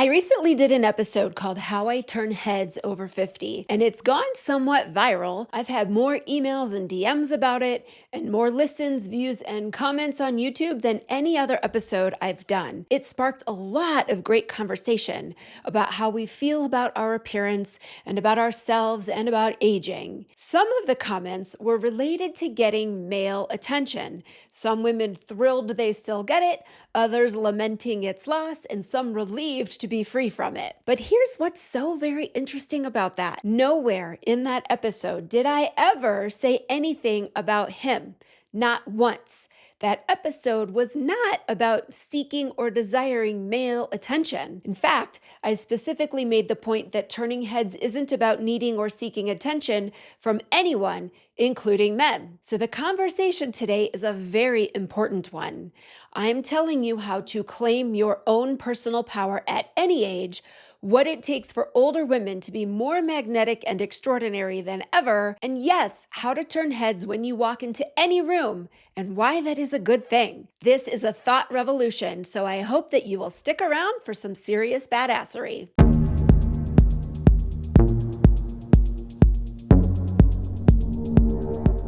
I recently did an episode called How I Turn Heads Over 50, and it's gone somewhat viral. I've had more emails and DMs about it, and more listens, views, and comments on YouTube than any other episode I've done. It sparked a lot of great conversation about how we feel about our appearance and about ourselves and about aging. Some of the comments were related to getting male attention. Some women thrilled they still get it, others lamenting its loss, and some relieved to be free from it. But here's what's so very interesting about that. Nowhere in that episode did I ever say anything about him. Not once. That episode was not about seeking or desiring male attention. In fact, I specifically made the point that turning heads isn't about needing or seeking attention from anyone, including men. So the conversation today is a very important one. I'm telling you how to claim your own personal power at any age, what it takes for older women to be more magnetic and extraordinary than ever, and yes, how to turn heads when you walk into any room, and why that is a good thing. This is a thought revolution, so I hope that you will stick around for some serious badassery.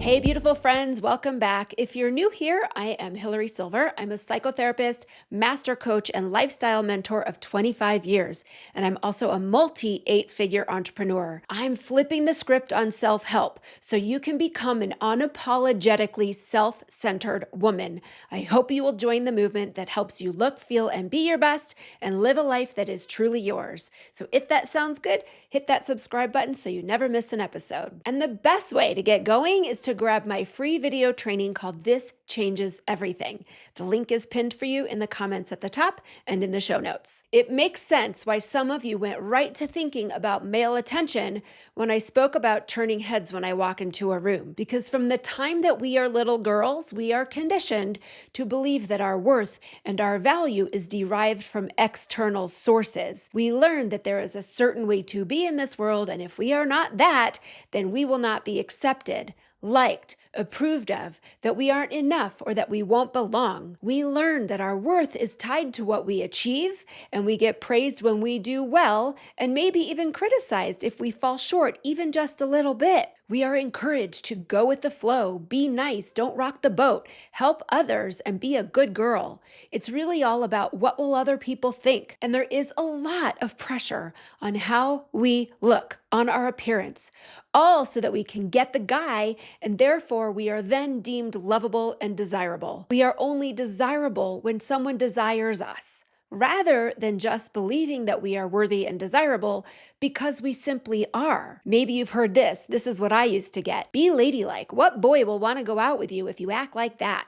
Hey, beautiful friends, welcome back. If you're new here, I am Hilary Silver. I'm a psychotherapist, master coach, and lifestyle mentor of 25 years, and I'm also a multi-8-figure entrepreneur. I'm flipping the script on self-help so you can become an unapologetically self-centered woman. I hope you will join the movement that helps you look, feel, and be your best and live a life that is truly yours. So if that sounds good, hit that subscribe button so you never miss an episode. And the best way to get going is to grab my free video training called This Changes Everything. The link is pinned for you in the comments at the top and in the show notes. It makes sense why some of you went right to thinking about male attention when I spoke about turning heads when I walk into a room. Because from the time that we are little girls, we are conditioned to believe that our worth and our value is derived from external sources. We learn that there is a certain way to be in this world, and if we are not that, then we will not be accepted, liked, approved of, that we aren't enough, or that we won't belong. We learn that our worth is tied to what we achieve, and we get praised when we do well, and maybe even criticized if we fall short even just a little bit. We are encouraged to go with the flow, be nice, don't rock the boat, help others, and be a good girl. It's really all about what will other people think. And there is a lot of pressure on how we look, on our appearance, all so that we can get the guy, and therefore we are then deemed lovable and desirable. We are only desirable when someone desires us, rather than just believing that we are worthy and desirable because we simply are. Maybe you've heard this. This is what I used to get. Be ladylike. What boy will want to go out with you if you act like that?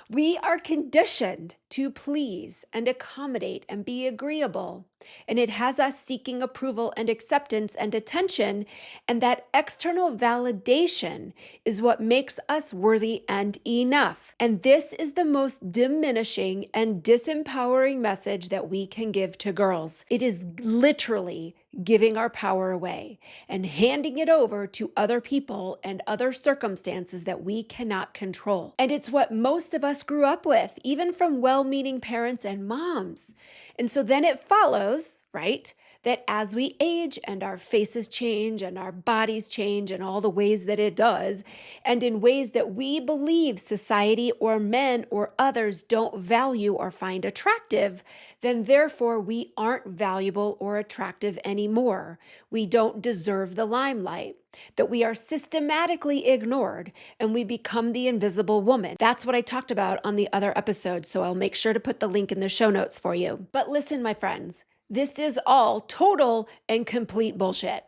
We are conditioned to please and accommodate and be agreeable. And it has us seeking approval and acceptance and attention. And that external validation is what makes us worthy and enough. And this is the most diminishing and disempowering message that we can give to girls. It is literally giving our power away and handing it over to other people and other circumstances that we cannot control. And it's what most of us grew up with, even from well-meaning parents and moms. And so then it follows, right, that as we age and our faces change and our bodies change in all the ways that it does, and in ways that we believe society or men or others don't value or find attractive, then therefore we aren't valuable or attractive anymore. We don't deserve the limelight, that we are systematically ignored, and we become the invisible woman. That's what I talked about on the other episode, so I'll make sure to put the link in the show notes for you. But listen, my friends, this is all total and complete bullshit.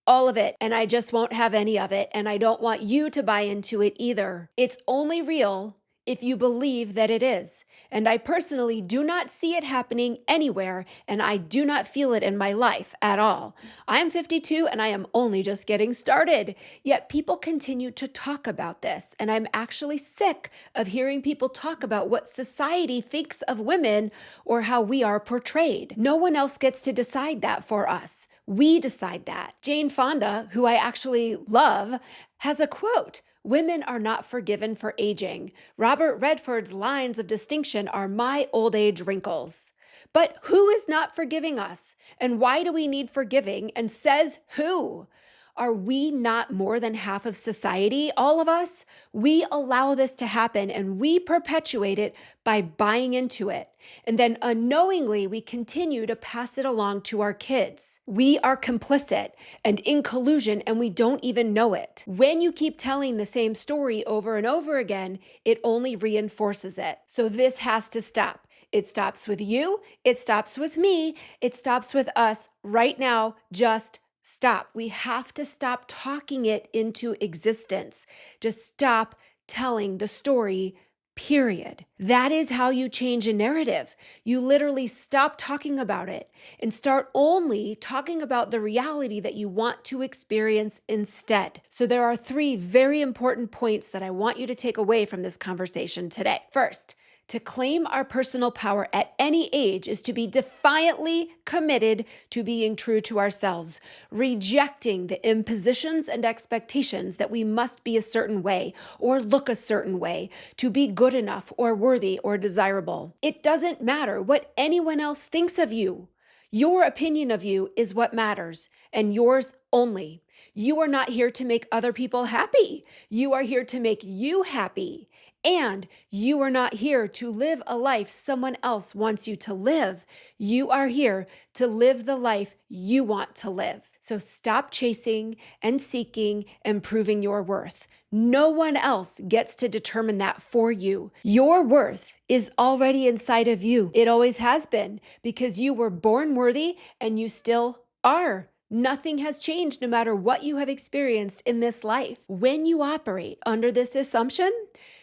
All of it. And I just won't have any of it. And I don't want you to buy into it either. It's only real if you believe that it is. And I personally do not see it happening anywhere, and I do not feel it in my life at all. I am 52 and I am only just getting started. Yet people continue to talk about this, and I'm actually sick of hearing people talk about what society thinks of women or how we are portrayed. No one else gets to decide that for us. We decide that. Jane Fonda, who I actually love, has a quote: "Women are not forgiven for aging. Robert Redford's lines of distinction are my old age wrinkles." But who is not forgiving us? And why do we need forgiving? And says who? Are we not more than half of society, all of us? We allow this to happen and we perpetuate it by buying into it. And then unknowingly, we continue to pass it along to our kids. We are complicit and in collusion and we don't even know it. When you keep telling the same story over and over again, it only reinforces it. So this has to stop. It stops with you. It stops with me. It stops with us right now. Just stop. We have to stop talking it into existence. Just stop telling the story, period. That is how you change a narrative. You literally stop talking about it and start only talking about the reality that you want to experience instead. So there are 3 very important points that I want you to take away from this conversation today. First, to claim our personal power at any age is to be defiantly committed to being true to ourselves, rejecting the impositions and expectations that we must be a certain way or look a certain way to be good enough or worthy or desirable. It doesn't matter what anyone else thinks of you. Your opinion of you is what matters, and yours only. You are not here to make other people happy. You are here to make you happy. And you are not here to live a life someone else wants you to live. You are here to live the life you want to live. So stop chasing and seeking and proving your worth. No one else gets to determine that for you. Your worth is already inside of you. It always has been because you were born worthy and you still are. Nothing has changed no matter what you have experienced in this life. When you operate under this assumption,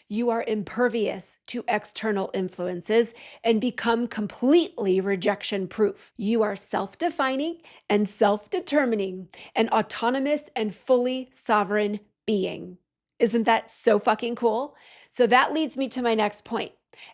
you are impervious to external influences and become completely rejection-proof. You are self-defining and self-determining, an autonomous and fully sovereign being. Isn't that so fucking cool? So that leads me to my next point.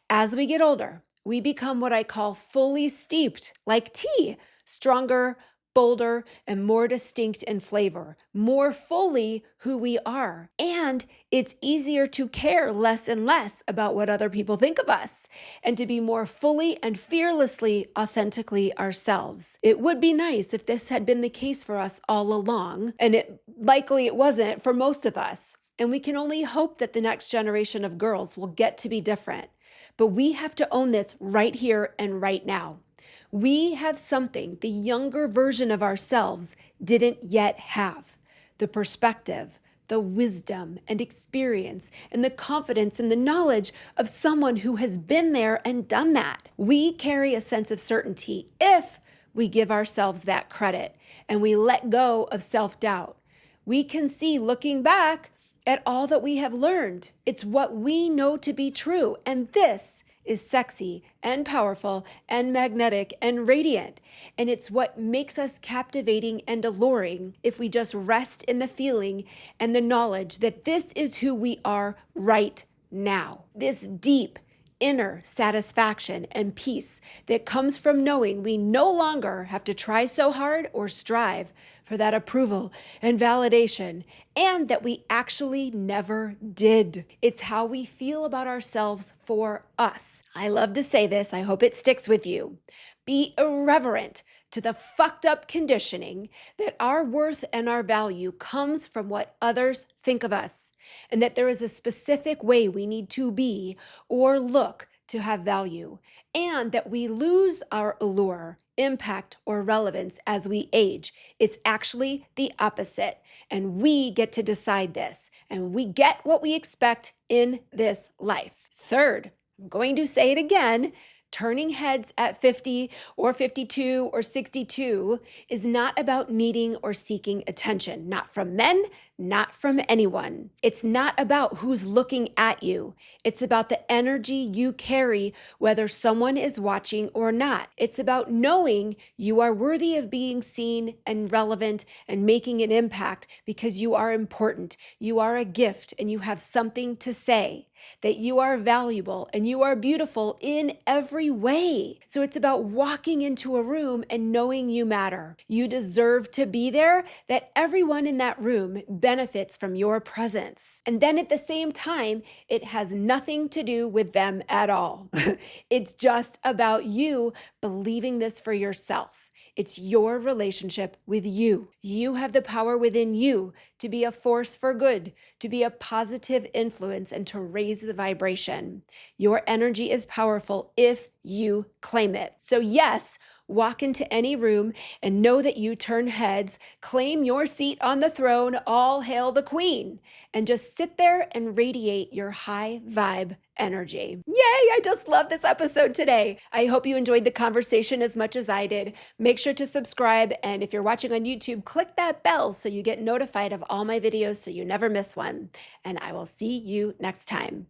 As we get older, we become what I call fully steeped, like tea, stronger, bolder, and more distinct in flavor, more fully who we are. And it's easier to care less and less about what other people think of us and to be more fully and fearlessly, authentically ourselves. It would be nice if this had been the case for us all along, and it wasn't for most of us. And we can only hope that the next generation of girls will get to be different. But we have to own this right here and right now. We have something the younger version of ourselves didn't yet have: the perspective, the wisdom and experience, and the confidence and the knowledge of someone who has been there and done that. We carry a sense of certainty if we give ourselves that credit and we let go of self-doubt. We can see, looking back, at all that we have learned. It's what we know to be true, and this is sexy and powerful and magnetic and radiant. And it's what makes us captivating and alluring if we just rest in the feeling and the knowledge that this is who we are right now. This deep inner satisfaction and peace that comes from knowing we no longer have to try so hard or strive for that approval and validation, and that we actually never did. It's how we feel about ourselves for us. I love to say this. I hope it sticks with you. Be irreverent to the fucked up conditioning that our worth and our value comes from what others think of us, and that there is a specific way we need to be or look to have value, and that we lose our allure, impact, or relevance as we age. It's actually the opposite, and we get to decide this, and we get what we expect in this life. Third, I'm going to say it again, turning heads at 50 or 52 or 62 is not about needing or seeking attention, not from men, not from anyone. It's not about who's looking at you. It's about the energy you carry, whether someone is watching or not. It's about knowing you are worthy of being seen and relevant and making an impact because you are important, you are a gift, and you have something to say, that you are valuable and you are beautiful in every way. So it's about walking into a room and knowing you matter. You deserve to be there, that everyone in that room benefits from your presence. And then at the same time, it has nothing to do with them at all. It's just about you believing this for yourself. It's your relationship with you. You have the power within you to be a force for good, to be a positive influence, and to raise the vibration. Your energy is powerful if you claim it. So yes, walk into any room and know that you turn heads, claim your seat on the throne, all hail the queen, and just sit there and radiate your high vibe energy. Yay, I just love this episode today. I hope you enjoyed the conversation as much as I did. Make sure to subscribe, and if you're watching on YouTube, click that bell so you get notified of all my videos so you never miss one. And I will see you next time.